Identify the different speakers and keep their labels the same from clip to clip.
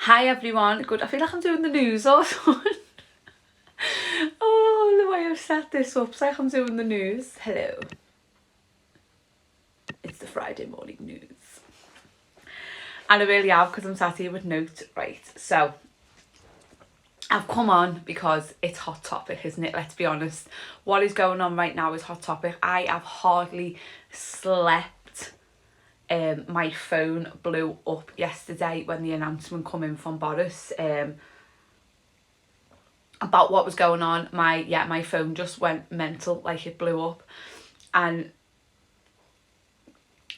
Speaker 1: Hi everyone. Good. I feel like I'm doing the news or something. Oh, the way I've set this up, it's like I'm doing the news. Hello. It's the Friday morning news. And I really have, because I'm sat here with notes. Right, so I've come on because it's hot topic, isn't it? Let's be honest. What is going on right now is hot topic. I have hardly slept. My phone blew up yesterday when the announcement come in from Boris about what was going on. My phone just went mental, like it blew up, and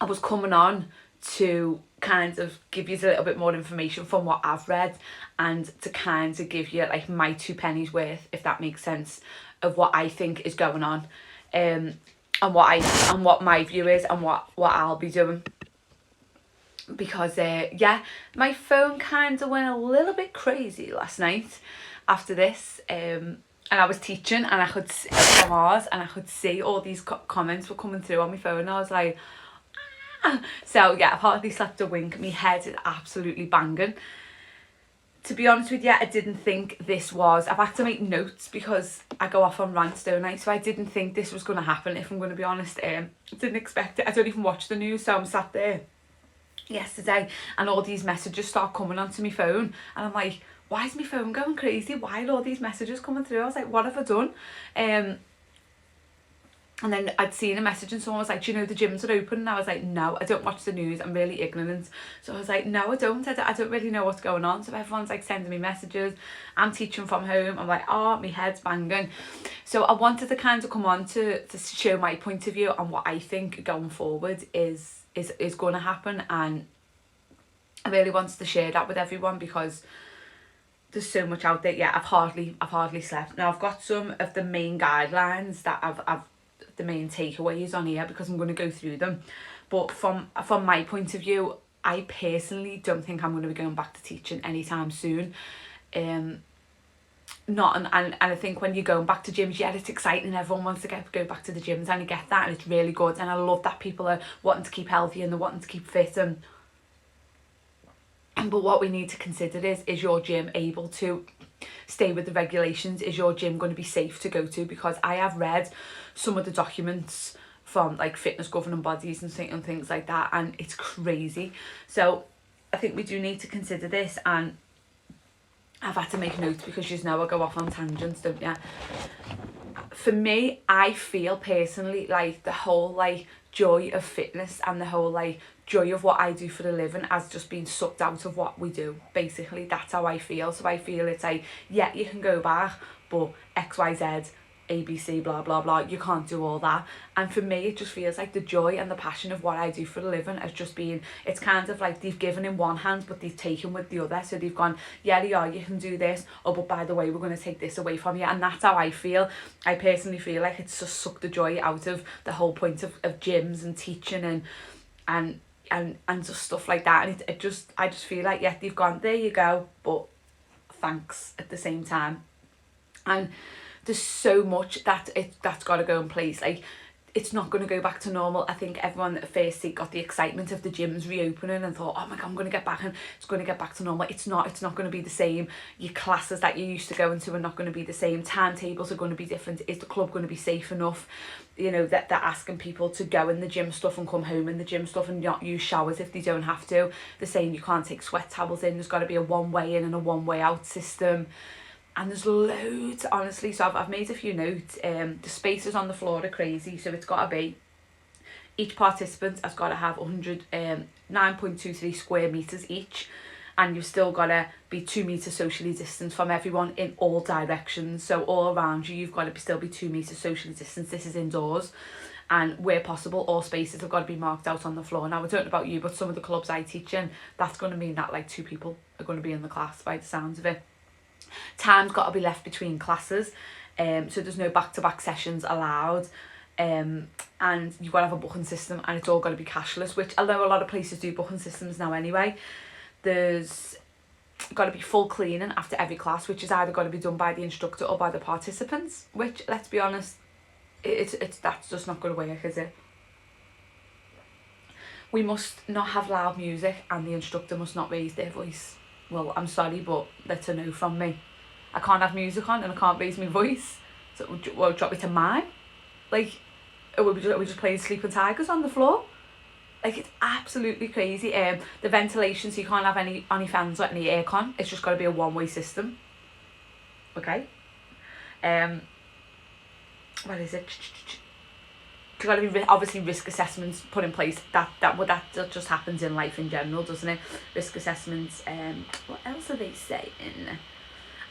Speaker 1: I was coming on to kind of give you a little bit more information from what I've read, and to kind of give you like my two pennies worth, if that makes sense, of what I think is going on, and what my view is, and what I'll be doing. Because my phone kind of went a little bit crazy last night after this, and I was teaching, and I could see from ours, and I could see all these comments were coming through on my phone, and I was like, ah. So yeah, I've hardly slept a wink. My head is absolutely banging. To be honest with you, I didn't think this was... I've had to make notes because I go off on rants, don't I? So I didn't think this was going to happen, if I'm going to be honest. I didn't expect it. I don't even watch the news, so I'm sat there yesterday and all these messages start coming onto my phone, and I'm like, why is my phone going crazy? Why are all these messages coming through? I was like, what have I done? And then I'd seen a message and someone was like, do you know the gyms are open? And I was like, no, I don't watch the news, I'm really ignorant. So I was like, no, I don't really know what's going on. So everyone's like sending me messages. I'm teaching from home. I'm like, oh, my head's banging. So I wanted to kind of come on to show my point of view on what I think going forward is going to happen, and I really wanted to share that with everyone because there's so much out there. Yeah, I've hardly slept. Now I've got some of the main guidelines that I've the main takeaways on here, because I'm going to go through them. But from my point of view, I personally don't think I'm going to be going back to teaching anytime soon. Not and I think when you're going back to gyms, yeah, it's exciting and everyone wants to go back to the gyms, and I get that, and it's really good, and I love that people are wanting to keep healthy and they're wanting to keep fit, but what we need to consider is your gym able to stay with the regulations? Is your gym going to be safe to go to? Because I have read some of the documents from like fitness governing bodies and things like that, and it's crazy. So I think we do need to consider this, and I've had to make notes because you know I go off on tangents, don't you? For me, I feel personally like the whole like joy of fitness and the whole like joy of what I do for a living has just been sucked out of what we do. Basically, that's how I feel. So I feel it's like, yeah, you can go back, but XYZ, ABC, blah blah blah, you can't do all that. And for me, it just feels like the joy and the passion of what I do for a living has just been, it's kind of like they've given in one hand but they've taken with the other. So they've gone, yeah, you can do this, oh, but by the way, we're going to take this away from you. And that's how I feel. I personally feel like it's just sucked the joy out of the whole point of gyms and teaching and just stuff like that. And I just feel like, yeah, they've gone, there you go, but thanks at the same time. And there's so much that's got to go in place. Like, it's not going to go back to normal. I think everyone at first got the excitement of the gyms reopening and thought, oh my god, I'm going to get back, and it's going to get back to normal. It's not going to be the same. Your classes that you used to go into are not going to be the same. Timetables are going to be different. Is the club going to be safe enough? You know, that they're asking people to go in the gym stuff and come home in the gym stuff and not use showers if they don't have to. They're saying you can't take sweat towels in. There's got to be a one way in and a one way out system. And there's loads, honestly. So I've made a few notes. The spaces on the floor are crazy. So it's got to be, each participant has got to have 9.23 square metres each. And you've still got to be 2 metres socially distanced from everyone in all directions. So all around you, you've got to still be 2 metres socially distanced. This is indoors. And where possible, all spaces have got to be marked out on the floor. Now, I don't know about you, but some of the clubs I teach in, that's going to mean that like 2 people are going to be in the class by the sounds of it. Time's got to be left between classes, so there's no back-to-back sessions allowed, and you've got to have a booking system, and it's all got to be cashless, which I know a lot of places do booking systems now anyway. There's got to be full cleaning after every class, which is either got to be done by the instructor or by the participants, which, let's be honest, that's just not going to work, is it? We must not have loud music, and the instructor must not raise their voice. well, I'm sorry, but that's a no from me. I can't have music on and I can't raise my voice. So, well, drop me to mime. Like, are we just playing Sleeping Tigers on the floor? Like, it's absolutely crazy. The ventilation, so you can't have any fans or any aircon. It's just got to be a one-way system. Okay. What is it? There's got to be obviously risk assessments put in place. That just happens in life in general, doesn't it? Risk assessments. What else are they saying?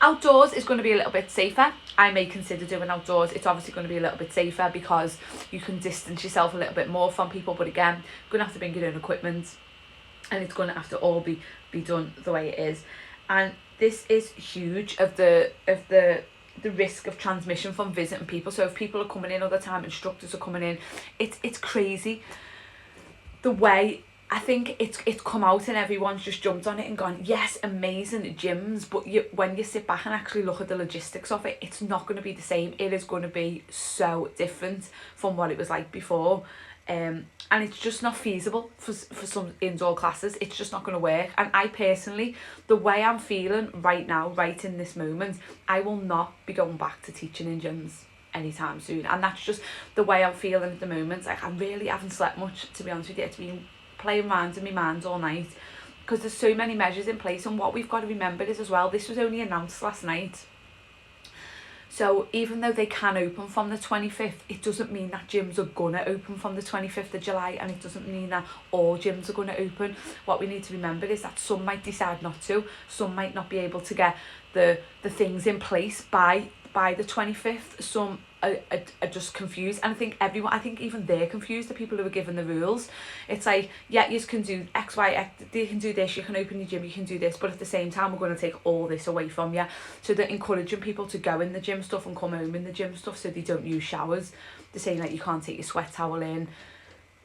Speaker 1: Outdoors is going to be a little bit safer. I may consider doing outdoors. It's obviously going to be a little bit safer because you can distance yourself a little bit more from people. But again, you're going to have to bring your own equipment, and it's going to have to all be done the way it is. And this is huge of the risk of transmission from visiting people. So if people are coming in all the time, instructors are coming in, it's crazy the way. I think it's come out and everyone's just jumped on it and gone, yes, amazing gyms, but when you sit back and actually look at the logistics of it, it's not going to be the same. It is going to be so different from what it was like before. And it's just not feasible for some indoor classes. It's just not going to work. And I personally, the way I'm feeling right now, right in this moment, I will not be going back to teaching in gyms anytime soon. And that's just the way I'm feeling at the moment. Like, I really haven't slept much, to be honest with you. It's been playing around in my mind all night because there's so many measures in place. And what we've got to remember is as well, this was only announced last night. So even though they can open from the 25th, it doesn't mean that gyms are going to open from the 25th of July, and it doesn't mean that all gyms are going to open. What we need to remember is that some might decide not to, some might not be able to get the things in place by the 25th, some are just confused. And I think even they're confused, the people who are given the rules. It's like, yeah, you can do X, Y, X, you can do this, you can open your gym, you can do this, but at the same time, we're going to take all this away from you. So they're encouraging people to go in the gym stuff and come home in the gym stuff so they don't use showers. They're saying that you can't take your sweat towel in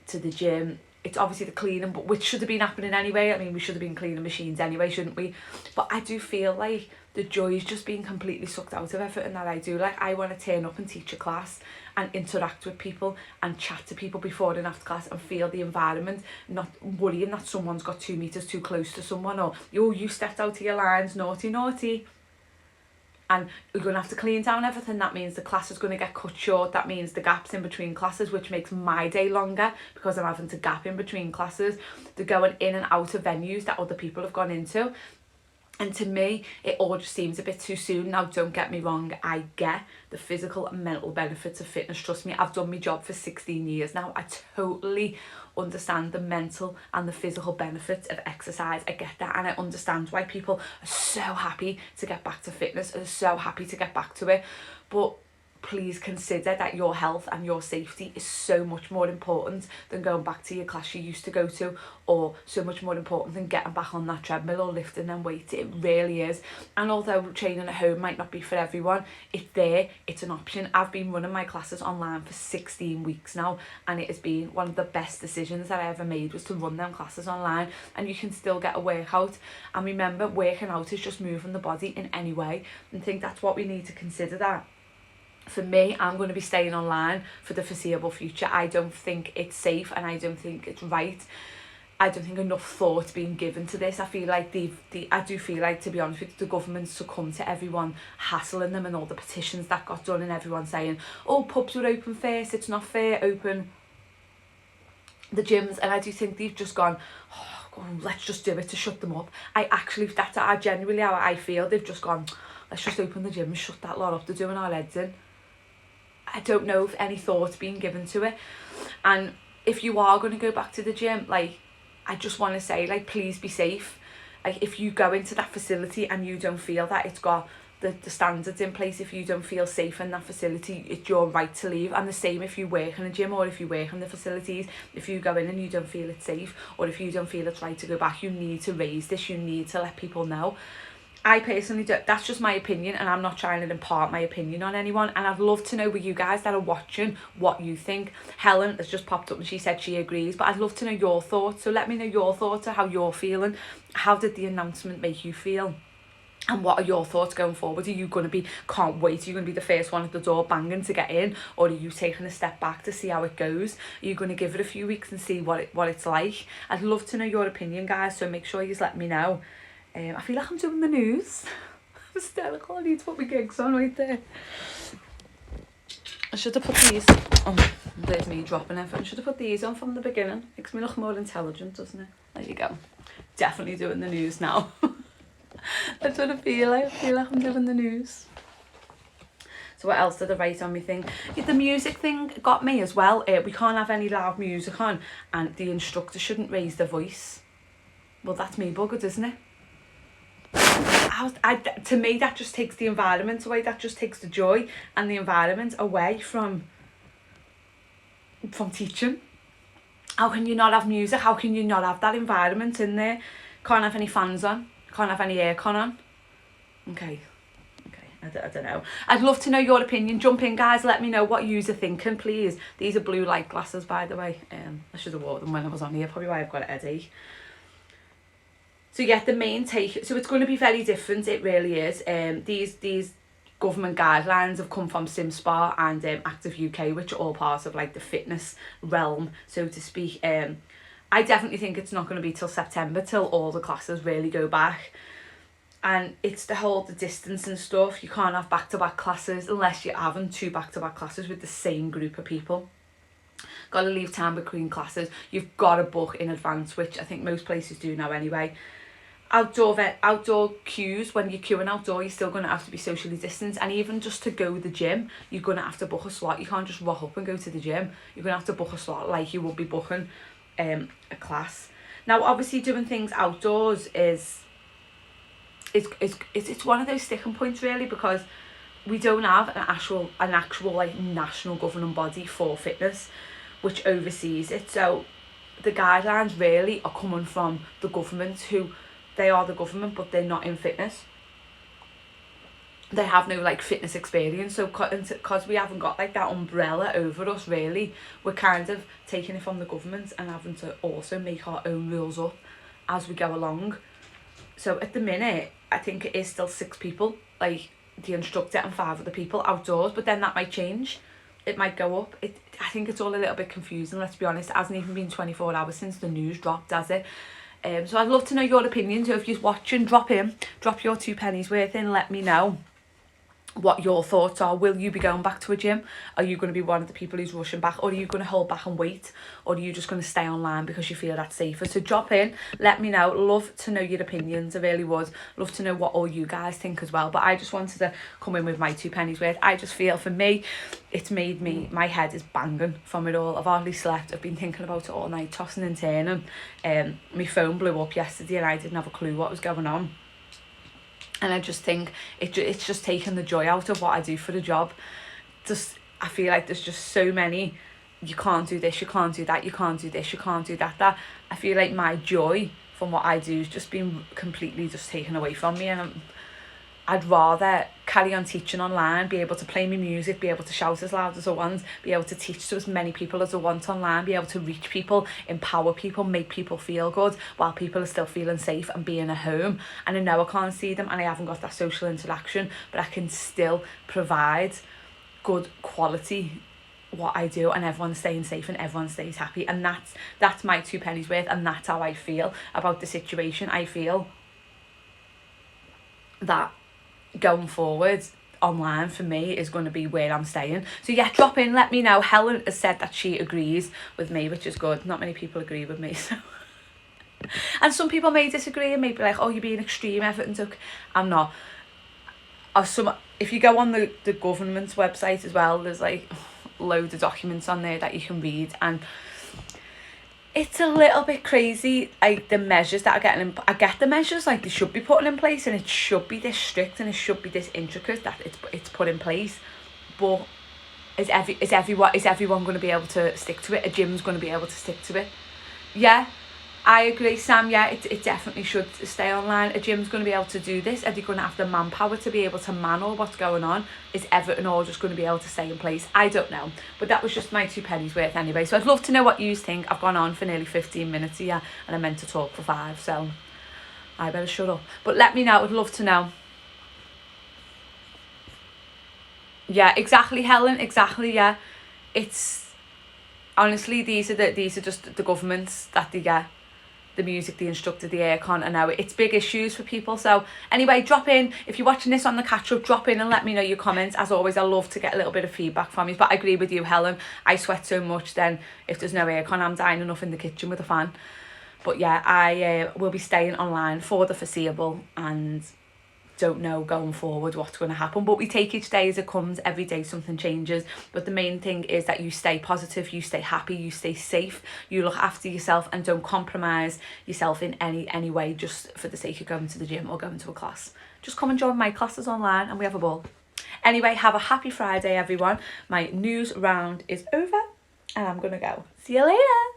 Speaker 1: to the gym. It's obviously the cleaning, but which should have been happening anyway. I mean, we should have been cleaning machines anyway, shouldn't we? But I do feel like the joy is just being completely sucked out of everything that I do. Like, I want to turn up and teach a class and interact with people and chat to people before and after class and feel the environment, not worrying that someone's got 2 meters too close to someone, or, oh, you stepped out of your lines, naughty, naughty. And you're going to have to clean down everything. That means the class is going to get cut short. That means the gaps in between classes, which makes my day longer because I'm having to gap in between classes. They're going in and out of venues that other people have gone into. And to me, it all just seems a bit too soon. Now, don't get me wrong, I get the physical and mental benefits of fitness. Trust me, I've done my job for 16 years now. I totally understand the mental and the physical benefits of exercise. I get that, and I understand why people are so happy to get back to fitness, are so happy to get back to it. But please consider that your health and your safety is so much more important than going back to your class you used to go to, or so much more important than getting back on that treadmill or lifting them weights. It really is. And although training at home might not be for everyone, it's there, it's an option. I've been running my classes online for 16 weeks now, and it has been one of the best decisions that I ever made, was to run them classes online. And you can still get a workout. And remember, working out is just moving the body in any way. And I think that's what we need to consider. That for me, I'm going to be staying online for the foreseeable future. I don't think it's safe, and I don't think it's right. I don't think enough thought being given to this. I feel like I do feel like, to be honest with you, the government succumbed to everyone hassling them and all the petitions that got done, and everyone saying, oh, pubs were open first, it's not fair, open the gyms. And I do think they've just gone, oh, let's just do it to shut them up. That's genuinely how I feel. They've just gone, let's just open the gym and shut that lot up. They're doing our heads in. I don't know if any thought's being given to it. And if you are going to go back to the gym, like, I just want to say, like, please be safe. Like, if you go into that facility and you don't feel that it's got the standards in place, if you don't feel safe in that facility, it's your right to leave. And the same if you work in a gym or if you work in the facilities. If you go in and you don't feel it's safe, or if you don't feel it's right to go back, you need to raise this. You need to let people know. I personally do. That's just my opinion, and I'm not trying to impart my opinion on anyone. And I'd love to know, with you guys that are watching, what you think. Helen has just popped up and she said she agrees, but I'd love to know your thoughts. So let me know your thoughts, or how you're feeling. How did the announcement make you feel? And what are your thoughts going forward? Are you going to be, can't wait, are you going to be the first one at the door banging to get in? Or are you taking a step back to see how it goes? Are you going to give it a few weeks and see what it's like? I'd love to know your opinion, guys, so make sure you let me know. I feel like I'm doing the news. Hysterical, I need to put my gigs on right there. I should have put these, oh, there's me dropping everything. I should have put these on from the beginning. Makes me look more intelligent, doesn't it? There you go. Definitely doing the news now. That's what I feel like. I feel like I'm doing the news. So what else did I write on my thing? Yeah, the music thing got me as well. We can't have any loud music on, and the instructor shouldn't raise their voice. Well, that's me buggered, isn't it? To me, that just takes the environment away. That just takes the joy and the environment away from teaching. How can you not have music? How can you not have that environment in there? Can't have any fans on. Can't have any aircon on. Okay. I don't know. I'd love to know your opinion. Jump in, guys. Let me know what you're thinking, please. These are blue light glasses, by the way. I should have wore them when I was on here. Probably why I've got a headache. So yeah, the main take. So it's going to be very different. It really is. These government guidelines have come from SimSpa and Active UK, which are all part of like the fitness realm, so to speak. I definitely think it's not going to be till September till all the classes really go back. And it's to hold the distance and stuff. You can't have back-to-back classes unless you're having 2 back-to-back classes with the same group of people. Got to leave time between classes. You've got to book in advance, which I think most places do now anyway. Outdoor queues, when you're queuing outdoor, you're still going to have to be socially distanced. And even just to go to the gym, you're going to have to book a slot. You can't just rock up and go to the gym. You're going to have to book a slot like you would be booking a class. Now, obviously, doing things outdoors is... It's one of those sticking points really, because we don't have an actual like national governing body for fitness which oversees it. So the guidelines really are coming from the government, who they are the government but they're not in fitness. They have no like fitness experience, so because we haven't got like that umbrella over us really, we're kind of taking it from the government and having to also make our own rules up as we go along. So at the minute, I think it is still 6 people, like the instructor and 5 other people outdoors, but then that might change. It might go up. I think it's all a little bit confusing, let's be honest. It hasn't even been 24 hours since the news dropped, has it? So I'd love to know your opinion. So if you're watching, drop your 2 pennies worth in, let me know what your thoughts are. Will you be going back to a gym? Are you going to be one of the people who's rushing back, or are you going to hold back and wait, or are you just going to stay online because you feel that's safer? So drop in, let me know. Love to know your opinions. I really would love to know what all you guys think as well. But I just wanted to come in with my 2 pennies worth. I just feel, for me, it's made me, my head is banging from it all. I've hardly slept. I've been thinking about it all night, tossing and turning. My phone blew up yesterday and I didn't have a clue what was going on. And I just think it's just taking the joy out of what I do for the job. I feel like there's just so many, you can't do this, you can't do that, you can't do this, you can't do that. I feel like my joy from what I do is just being completely just taken away from me. And I'd rather carry on teaching online, be able to play my music, be able to shout as loud as I want, be able to teach to as many people as I want online, be able to reach people, empower people, make people feel good while people are still feeling safe and being at home. And I know I can't see them and I haven't got that social interaction, but I can still provide good quality what I do, and everyone's staying safe and everyone stays happy. And that's my 2 pennies worth, and that's how I feel about the situation. I feel that going forward, online for me is going to be where I'm staying. So yeah, drop in, let me know. Helen has said that she agrees with me, which is good. Not many people agree with me, so and some people may disagree and may be like, oh, you're being extreme, everything's okay. I'm not. If you go on the government's website as well, there's like loads of documents on there that you can read, and it's a little bit crazy, like the measures that are getting I get the measures, like they should be put in place, and it should be this strict and it should be this intricate that it's put in place. But is everyone going to be able to stick to it? A gym's going to be able to stick to it? Yeah, I agree, Sam. Yeah, it definitely should stay online. A gym's going to be able to do this. Are they going to have the manpower to be able to man all what's going on? Is Everton all just going to be able to stay in place? I don't know. But that was just my 2 pennies worth anyway. So I'd love to know what you think. I've gone on for nearly 15 minutes here and I meant to talk for 5. So I better shut up. But let me know. I'd love to know. Yeah, exactly, Helen. Exactly, yeah. It's honestly, these are just the governments that they get. the music, the instructor, the aircon. I know it's big issues for people. So anyway, drop in, if you're watching this on the catch up, drop in and let me know your comments. As always, I love to get a little bit of feedback from you. But I agree with you, Helen, I sweat so much, then if there's no aircon, I'm dying enough in the kitchen with a fan. But yeah, I will be staying online for the foreseeable, and don't know going forward what's going to happen, but we take each day as it comes. Every day something changes, but the main thing is that you stay positive, you stay happy, you stay safe, you look after yourself, and don't compromise yourself in any way just for the sake of going to the gym or going to a class. Just come and join my classes online and we have a ball. Anyway, have a happy Friday, everyone. My news round is over and I'm gonna go. See you later.